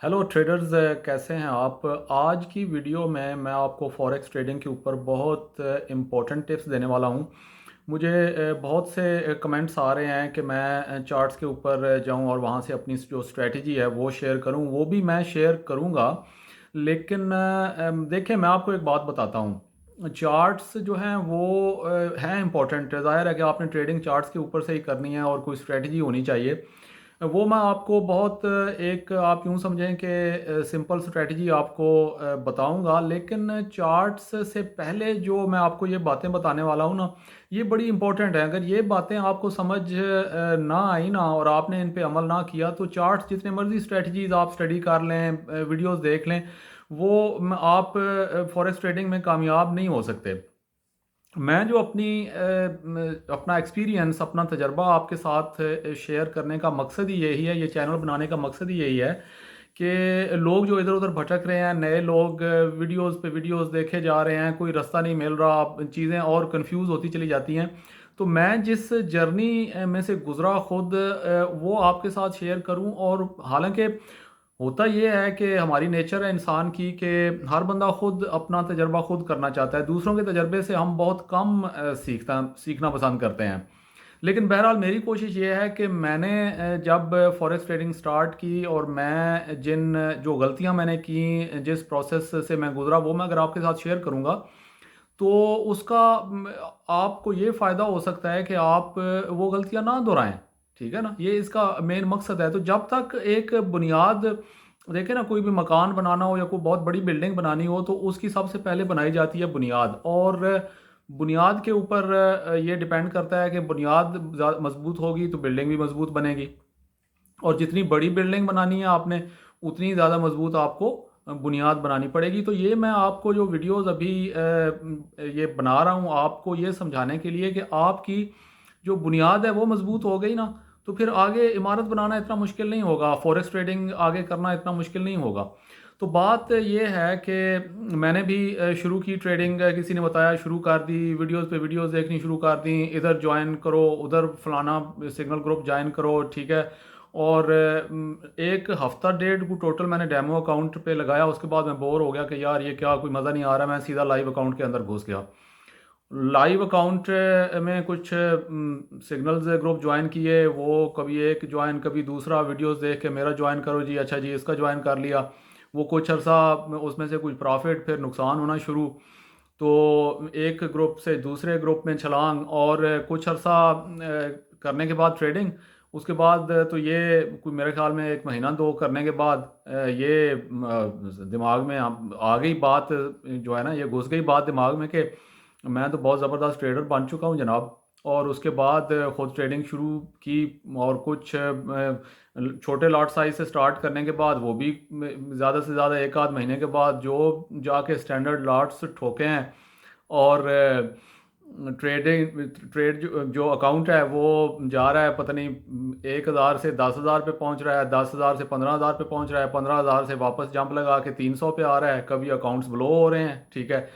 Hello traders, कैसे हैं आप। आज की वीडियो में मैं आपको फॉरेक्स ट्रेडिंग के ऊपर बहुत इम्पोर्टेंट टिप्स देने वाला हूं। मुझे बहुत से कमेंट्स आ रहे हैं कि मैं चार्ट्स के ऊपर जाऊं और वहां से अपनी जो स्ट्रेटजी है वो शेयर करूं। वो भी मैं शेयर करूंगा, लेकिन देखिए मैं आपको एक बात बताता हूं। चार्ट्स जो हैं वो हैं इम्पोर्टेंट। ज़ाहिर है कि आपने ट्रेडिंग चार्ट्स के ऊपर से ही करनी है और कोई स्ट्रेटजी होनी चाहिए। वो मैं आपको बहुत एक आप यूँ समझें कि सिंपल स्ट्रेटजी आपको बताऊंगा, लेकिन चार्ट्स से पहले जो मैं आपको ये बातें बताने वाला हूँ ना, ये बड़ी इंपॉर्टेंट है। अगर ये बातें आपको समझ ना आई ना और आपने इन पे अमल ना किया तो चार्ट्स जितने मर्जी स्ट्रेटजीज आप स्टडी कर लें, वीडियोस देख लें, वो आप फॉरेक्स ट्रेडिंग में कामयाब नहीं हो सकते। मैं जो अपना एक्सपीरियंस, अपना तजर्बा आपके साथ शेयर करने का मकसद ही यही है, ये चैनल बनाने का मकसद ही यही है कि लोग जो इधर उधर भटक रहे हैं, नए लोग वीडियोस पे वीडियोस देखे जा रहे हैं, कोई रास्ता नहीं मिल रहा, चीज़ें और कंफ्यूज होती चली जाती हैं। तो मैं जिस जर्नी में से गुज़रा खुद, वो आपके साथ शेयर करूं। और हालांकि होता ये है कि हमारी नेचर है इंसान की कि हर बंदा खुद अपना तजर्बा खुद करना चाहता है। दूसरों के तजर्बे से हम बहुत कम सीखना पसंद करते हैं। लेकिन बहरहाल मेरी कोशिश ये है कि मैंने जब फॉरेक्स ट्रेडिंग स्टार्ट की और मैं जो गलतियां मैंने की, जिस प्रोसेस से मैं गुजरा, वो मैं अगर आपके साथ शेयर करूंगा तो उसका आपको ये फ़ायदा हो सकता है कि आप वो गलतियां ना दोहराएं। ठीक है ना, ये इसका मेन मकसद है। तो जब तक एक बुनियाद, देखें ना, कोई भी मकान बनाना हो या कोई बहुत बड़ी बिल्डिंग बनानी हो तो उसकी सबसे पहले बनाई जाती है बुनियाद। और बुनियाद के ऊपर ये डिपेंड करता है कि बुनियाद मजबूत होगी तो बिल्डिंग भी मजबूत बनेगी। और जितनी बड़ी बिल्डिंग बनानी है आपने, उतनी ज़्यादा मजबूत आपको बुनियाद बनानी पड़ेगी। तो ये मैं आपको जो वीडियोस अभी ये बना रहा हूँ आपको ये समझाने के लिए कि आपकी जो बुनियाद है वो मजबूत हो गई ना, तो फिर आगे इमारत बनाना इतना मुश्किल नहीं होगा, फॉरेक्स ट्रेडिंग आगे करना इतना मुश्किल नहीं होगा। तो बात ये है कि मैंने भी शुरू की ट्रेडिंग, किसी ने बताया, शुरू कर दी, वीडियोस पे वीडियोस देखनी शुरू कर दी, इधर ज्वाइन करो, उधर फलाना सिग्नल ग्रुप ज्वाइन करो, ठीक है। और एक हफ्ता डेढ़ को टोटल मैंने डेमो अकाउंट पे लगाया। उसके बाद मैं बोर हो गया कि यार ये क्या, कोई मज़ा नहीं आ रहा। मैं सीधा लाइव अकाउंट के अंदर घुस गया। लाइव अकाउंट में कुछ सिग्नल्स ग्रुप ज्वाइन किए, वो कभी एक ज्वाइन कभी दूसरा, वीडियोस देख के मेरा ज्वाइन करो जी, अच्छा जी इसका ज्वाइन कर लिया। वो कुछ अर्सा उसमें से कुछ प्रॉफिट, फिर नुकसान होना शुरू। तो एक ग्रुप से दूसरे ग्रुप में छलांग, और कुछ अर्सा करने के बाद ट्रेडिंग, उसके बाद तो ये कोई मेरे ख्याल में एक महीना दो करने के बाद ये दिमाग में आ गई बात, जो है ना, ये घुस गई बात दिमाग में कि मैं तो बहुत ज़बरदस्त ट्रेडर बन चुका हूँ जनाब। और उसके बाद खुद ट्रेडिंग शुरू की, और कुछ छोटे लॉट साइज से स्टार्ट करने के बाद, वो भी ज़्यादा से ज़्यादा एक आध महीने के बाद जो जाके स्टैंडर्ड लॉट्स ठोके हैं। और जो अकाउंट है वो जा रहा है, पता नहीं 1,000 से 10,000 पे पहुंच रहा है, 10,000 से 15,000 पे पहुंच रहा है, 15,000 से वापस जंप लगा के 300 पे आ रहा है। कभी अकाउंट्स ब्लो हो रहे हैं, ठीक है।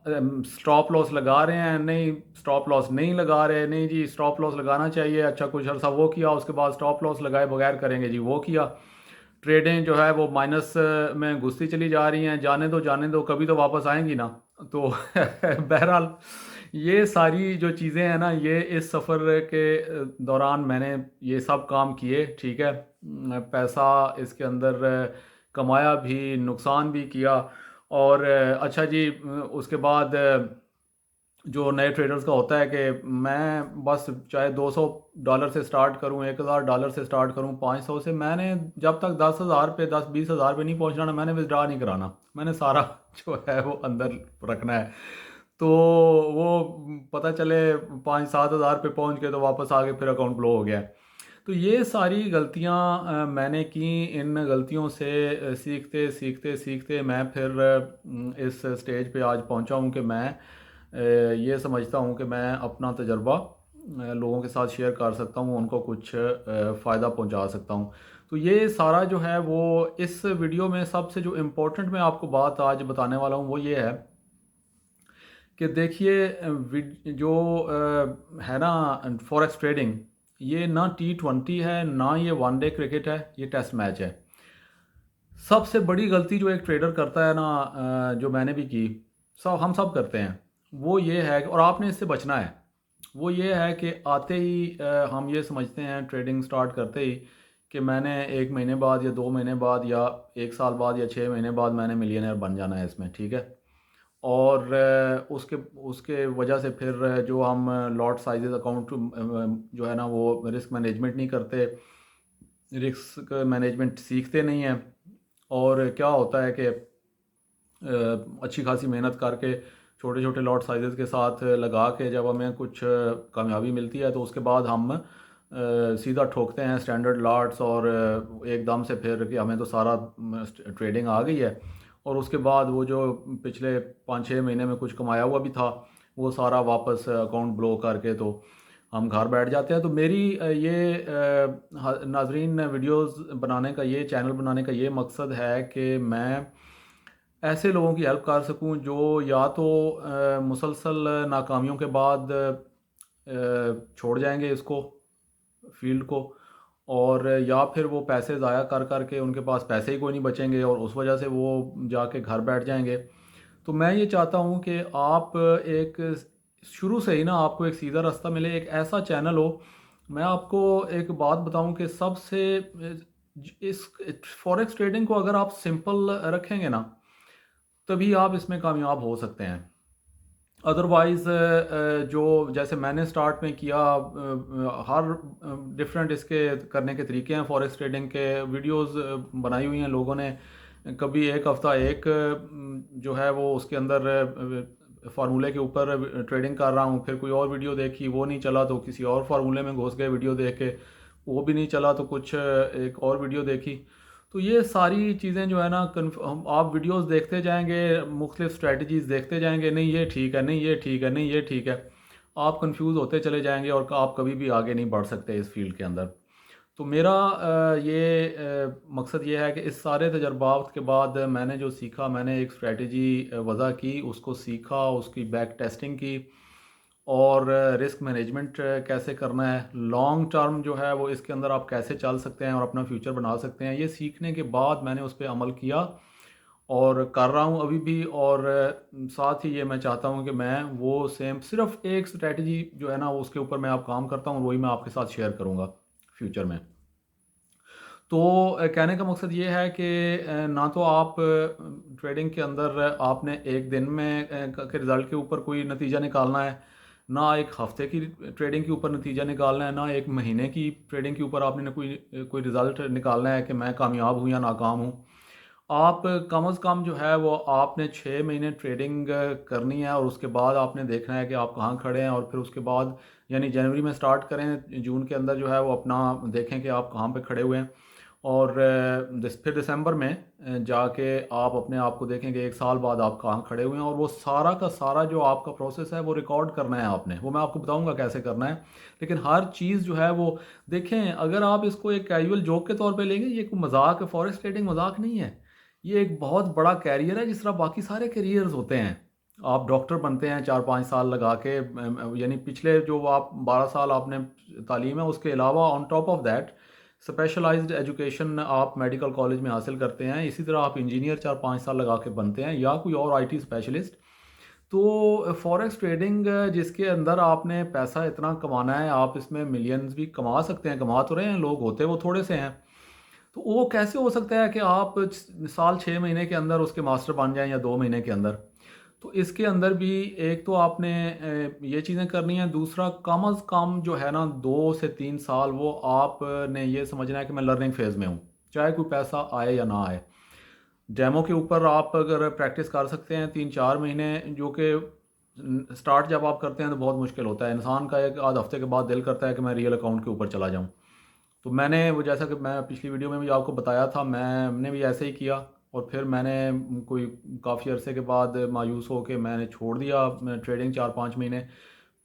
स्टॉप लॉस लगा रहे हैं, नहीं स्टॉप लॉस नहीं लगा रहे, नहीं जी स्टॉप लॉस लगाना चाहिए, अच्छा कुछ अर्सा वो किया, उसके बाद स्टॉप लॉस लगाए बगैर करेंगे जी, वो किया। ट्रेडें जो है वो माइनस में घुसती चली जा रही हैं। जाने दो जाने दो, कभी तो वापस आएंगी ना। तो बहरहाल ये सारी जो चीज़ें हैं ना, ये इस सफ़र के दौरान मैंने ये सब काम किए, ठीक है। पैसा इसके अंदर कमाया भी, नुकसान भी किया। और अच्छा जी, उसके बाद जो नए ट्रेडर्स का होता है कि मैं बस चाहे $200 से स्टार्ट करूं, $1,000 से स्टार्ट करूं, 500 से, मैंने जब तक 10,000 पे, 10-20 हज़ार पे नहीं पहुंचना ना, मैंने विथड्रा नहीं कराना। मैंने सारा जो है वो अंदर रखना है। तो वो पता चले 5-7 हज़ार पे पहुंच गए तो वापस आके फिर अकाउंट ब्लो हो गया। तो ये सारी गलतियां मैंने की। इन गलतियों से सीखते सीखते सीखते मैं फिर इस स्टेज पे आज पहुंचा हूं कि मैं ये समझता हूँ कि मैं अपना तजर्बा लोगों के साथ शेयर कर सकता हूँ, उनको कुछ फ़ायदा पहुँचा सकता हूँ। तो ये सारा जो है वो इस वीडियो में सबसे जो इम्पोर्टेंट मैं आपको बात आज बताने वाला हूँ वो ये है कि देखिए, जो है ना फॉरेक्स ट्रेडिंग, ये ना T20 है, ना ये वनडे क्रिकेट है, ये टेस्ट मैच है। सबसे बड़ी गलती जो एक ट्रेडर करता है ना, जो मैंने भी की, हम सब करते हैं, वो ये है और आपने इससे बचना है। वो ये है कि आते ही हम ये समझते हैं ट्रेडिंग स्टार्ट करते ही कि मैंने 1 महीने बाद या 2 महीने बाद या 1 साल बाद या 6 महीने बाद मैंने मिलियनर बन जाना है इसमें, ठीक है। और उसके उसके वजह से फिर जो हम लॉट साइजेस अकाउंट जो है ना, वो रिस्क मैनेजमेंट नहीं करते, रिस्क मैनेजमेंट सीखते नहीं हैं। और क्या होता है कि अच्छी खासी मेहनत करके छोटे छोटे लॉट साइजेस के साथ लगा के जब हमें कुछ कामयाबी मिलती है तो उसके बाद हम सीधा ठोकते हैं स्टैंडर्ड लॉट्स, और एकदम से फिर कि हमें तो सारा ट्रेडिंग आ गई है, और उसके बाद वो जो पिछले 5-6 महीने में कुछ कमाया हुआ भी था वो सारा वापस अकाउंट ब्लो करके तो हम घर बैठ जाते हैं। तो मेरी नाजरीन वीडियोस बनाने का, ये चैनल बनाने का ये मकसद है कि मैं ऐसे लोगों की हेल्प कर सकूं जो या तो मुसलसल नाकामियों के बाद छोड़ जाएंगे इसको, फील्ड को, और या फिर वो पैसे ज़ाया कर कर के उनके पास पैसे ही कोई नहीं बचेंगे और उस वजह से वो जाके घर बैठ जाएंगे। तो मैं ये चाहता हूँ कि आप एक शुरू से ही ना आपको एक सीधा रास्ता मिले, एक ऐसा चैनल हो। मैं आपको एक बात बताऊँ कि सबसे इस फॉरेक्स ट्रेडिंग को अगर आप सिंपल रखेंगे ना, तभी आप इसमें कामयाब हो सकते हैं। अदरवाइज़ जो जैसे मैंने स्टार्ट में किया, हर डिफरेंट इसके करने के तरीके हैं, फॉरेक्स ट्रेडिंग के वीडियोस बनाई हुई हैं लोगों ने। कभी एक हफ़्ता एक जो है वो उसके अंदर फार्मूले के ऊपर ट्रेडिंग कर रहा हूँ, फिर कोई और वीडियो देखी वो नहीं चला तो किसी और फार्मूले में घुस गए वीडियो देख के, वो भी नहीं चला तो कुछ एक और वीडियो देखी। तो ये सारी चीज़ें जो है ना, आप वीडियोस देखते जाएंगे, मुख्तलिफ स्ट्रेटजीज़ देखते जाएंगे, नहीं ये ठीक है, नहीं ये ठीक है, नहीं ये ठीक है, आप कंफ्यूज होते चले जाएंगे और आप कभी भी आगे नहीं बढ़ सकते इस फील्ड के अंदर। तो मेरा मकसद ये है कि इस सारे तजर्बात के बाद मैंने जो सीखा, मैंने एक स्ट्रेटजी वज़ा की, उसको सीखा, उसकी बैक टेस्टिंग की, और रिस्क मैनेजमेंट कैसे करना है, लॉन्ग टर्म जो है वो इसके अंदर आप कैसे चल सकते हैं और अपना फ्यूचर बना सकते हैं, ये सीखने के बाद मैंने उस पर अमल किया और कर रहा हूँ अभी भी। और साथ ही ये मैं चाहता हूँ कि मैं वो सेम सिर्फ एक स्ट्रेटजी जो है ना उसके ऊपर मैं आप काम करता हूँ, वही मैं आपके साथ शेयर करूँगा फ्यूचर में। तो कहने का मकसद ये है कि ना तो आप ट्रेडिंग के अंदर आपने एक दिन में के रिज़ल्ट के ऊपर कोई नतीजा निकालना है, ना एक हफ्ते की ट्रेडिंग के ऊपर नतीजा निकालना है, ना एक महीने की ट्रेडिंग के ऊपर आपने कोई कोई रिज़ल्ट निकालना है कि मैं कामयाब हूँ या नाकाम हूँ। आप कम अज़ कम जो है वो आपने 6 महीने ट्रेडिंग करनी है और उसके बाद आपने देखना है कि आप कहाँ खड़े हैं, और फिर उसके बाद यानी जनवरी में स्टार्ट करें, जून के अंदर जो है वो अपना देखें कि आप कहाँ पे खड़े हुए हैं, और फिर दिसंबर में जाके आप अपने आप को देखेंगे 1 साल बाद आप कहाँ खड़े हुए हैं, और वो सारा का सारा जो आपका प्रोसेस है वो रिकॉर्ड करना है आपने, वो मैं आपको बताऊंगा कैसे करना है। लेकिन हर चीज़ जो है वो देखें, अगर आप इसको एक कैजुअल जोक के तौर पे लेंगे, ये कोई मजाक है, फॉरेक्स ट्रेडिंग मजाक नहीं है, ये एक बहुत बड़ा कैरियर है जिस तरह बाकी सारे कैरियर्स होते हैं। आप डॉक्टर बनते हैं 4-5 साल लगा के, यानी पिछले जो आप 12 साल आपने तालीम है उसके अलावा on top of that specialised education आप मेडिकल कॉलेज में हासिल करते हैं, इसी तरह आप इंजीनियर 4-5 साल लगा के बनते हैं या कोई और आईटी स्पेशलिस्ट। तो फॉरेक्स ट्रेडिंग जिसके अंदर आपने पैसा इतना कमाना है, आप इसमें मिलियंस भी कमा सकते हैं, कमा तो रहे हैं लोग, होते वो थोड़े से हैं। तो वो कैसे हो सकता है कि आप साल 6 महीने के अंदर उसके मास्टर बन जाएं या 2 महीने के अंदर? तो इसके अंदर भी एक तो आपने ये चीज़ें करनी है, दूसरा कम अज़ कम जो है ना 2 से 3 साल वो आपने ये समझना है कि मैं लर्निंग फेज़ में हूँ, चाहे कोई पैसा आए या ना आए। डेमो के ऊपर आप अगर प्रैक्टिस कर सकते हैं 3-4 महीने, जो कि स्टार्ट जब आप करते हैं तो बहुत मुश्किल होता है, इंसान का एक आध हफ्ते के बाद दिल करता है कि मैं रियल अकाउंट के ऊपर चला जाऊँ। तो मैंने वो, जैसा कि मैं पिछली वीडियो में भी आपको बताया था, मैंने भी ऐसे ही किया, और फिर मैंने कोई काफ़ी अरसे के बाद मायूस हो के मैंने छोड़ दिया ट्रेडिंग 4-5 महीने।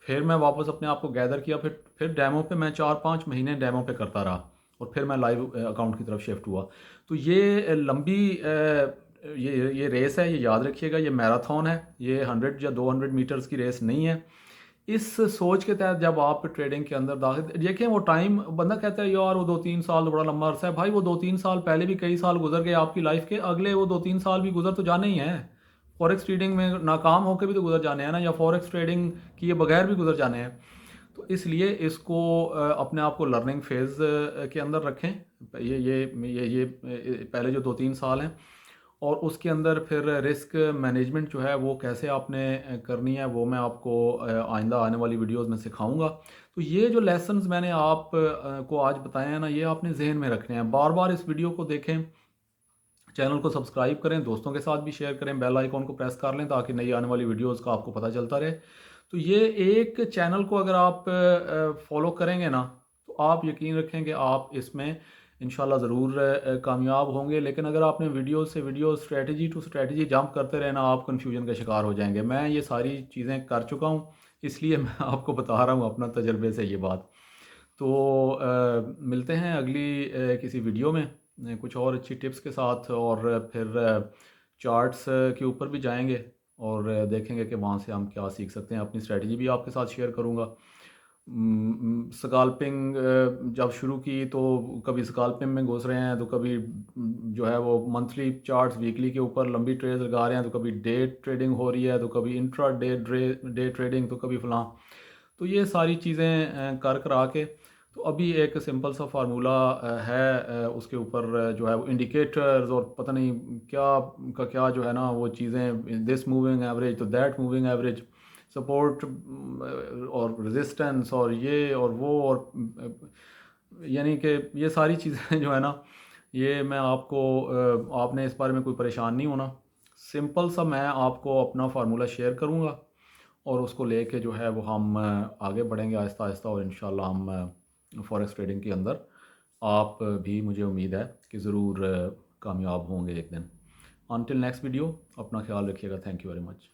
फिर मैं वापस अपने आप को गैदर किया, फिर डेमो पे मैं 4-5 महीने डेमो पे करता रहा, और फिर मैं लाइव अकाउंट की तरफ शिफ्ट हुआ। तो ये लंबी ये रेस है, ये याद रखिएगा, ये मैराथन है, ये 100 या 200 मीटर्स की रेस नहीं है। इस सोच के तहत जब आप ट्रेडिंग के अंदर दाखिल देखें, वो टाइम बंदा कहता है यार वो 2-3 साल तो बड़ा लंबा अरसा है। भाई वो 2-3 साल पहले भी कई साल गुजर गए आपकी लाइफ के, अगले वो 2-3 साल भी गुजर तो जाने ही हैं। फॉरेक्स ट्रेडिंग में नाकाम होकर भी तो गुजर जाने हैं ना, या फॉरेक्स ट्रेडिंग किए बगैर भी गुजर जाने हैं। तो इसलिए इसको अपने आप को लर्निंग फेज़ के अंदर रखें। ये पहले जो 2-3 साल हैं, और उसके अंदर फिर रिस्क मैनेजमेंट जो है वो कैसे आपने करनी है, वो मैं आपको आइंदा आने वाली वीडियोस में सिखाऊंगा। तो ये जो लेसन्स मैंने आप को आज बताए हैं ना, ये आपने जहन में रखने हैं। बार बार इस वीडियो को देखें, चैनल को सब्सक्राइब करें, दोस्तों के साथ भी शेयर करें, बेल आइकॉन को प्रेस कर लें ताकि नई आने वाली वीडियोस का आपको पता चलता रहे। तो ये एक चैनल को अगर आप फॉलो करेंगे ना, तो आप यकीन रखें कि आप इसमें इंशाल्लाह ज़रूर कामयाब होंगे। लेकिन अगर आपने वीडियो से video, strategy to strategy jump करते रहना, आप कन्फ्यूजन का शिकार हो जाएंगे। मैं ये सारी चीज़ें कर चुका हूँ, इसलिए मैं आपको बता रहा हूँ अपना तजर्बे से ये बात। तो मिलते हैं अगली किसी वीडियो में कुछ और अच्छी टिप्स के साथ, और फिर चार्ट्स के ऊपर भी जाएंगे और देखेंगे कि वहाँ से हम क्या सीख सकते हैं। अपनी स्ट्रेटजी भी आपके साथ शेयर करूँगा। स्काल्पिंग जब शुरू की तो कभी स्काल्पिंग में घुस रहे हैं, तो कभी जो है वो मंथली चार्ट्स, वीकली के ऊपर लंबी ट्रेड लगा रहे हैं, तो कभी डे ट्रेडिंग हो रही है, तो कभी इंट्रा डे ट्रेडिंग, तो कभी फलां। तो ये सारी चीज़ें कर करा के, तो अभी एक सिंपल सा फार्मूला है, उसके ऊपर जो है वो इंडिकेटर्स और पता नहीं क्या का क्या जो है ना वो चीज़ें, दिस मूविंग एवरेज तो दैट मूविंग एवरेज, सपोर्ट और रेजिस्टेंस और ये और वो, और यानी कि ये सारी चीज़ें जो है ना, ये मैं आपको आपने इस बारे में कोई परेशान नहीं होना। सिंपल सा मैं आपको अपना फार्मूला शेयर करूँगा, और उसको लेके जो है वो हम आगे बढ़ेंगे आहिस्ता आहिस्ता, और इंशाल्लाह हम फॉरेक्स ट्रेडिंग के अंदर आप भी, मुझे उम्मीद है कि ज़रूर कामयाब होंगे एक दिन। अनटिल नेक्स्ट वीडियो, अपना ख्याल रखिएगा। Thank you very much.